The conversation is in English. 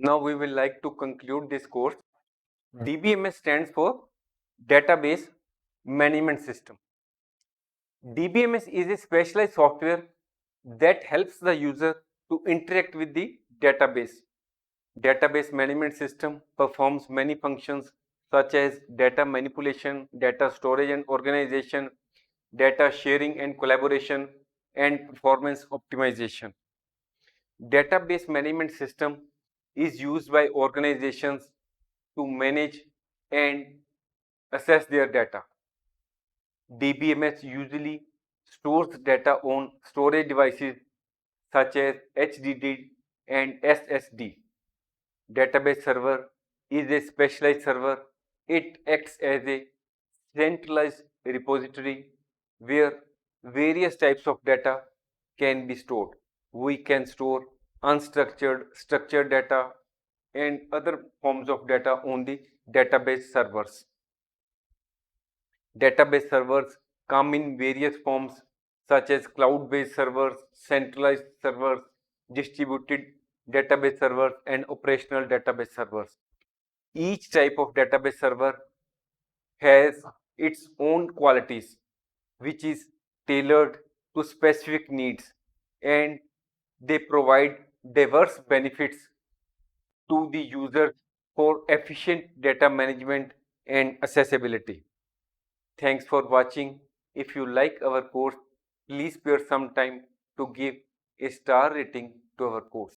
Now we will like to conclude this course. DBMS stands for Database Management System. DBMS is a specialized software that helps the user to interact with the database. Database management system performs many functions such as data manipulation, data storage and organization, data sharing and collaboration, and performance optimization. Database management system is used by organizations to manage and assess their data. DBMS usually stores data on storage devices such as HDD and SSD. Database server is a specialized server. It acts as a centralized repository where various types of data can be stored. We can store unstructured, structured data, and other forms of data on the database servers. Database servers come in various forms such as cloud-based servers, centralized servers, distributed database servers, and operational database servers. Each type of database server has its own qualities, which is tailored to specific needs, and they provide diverse benefits to the user for efficient data management and accessibility. Thanks for watching. If you like our course, please spare some time to give a star rating to our course.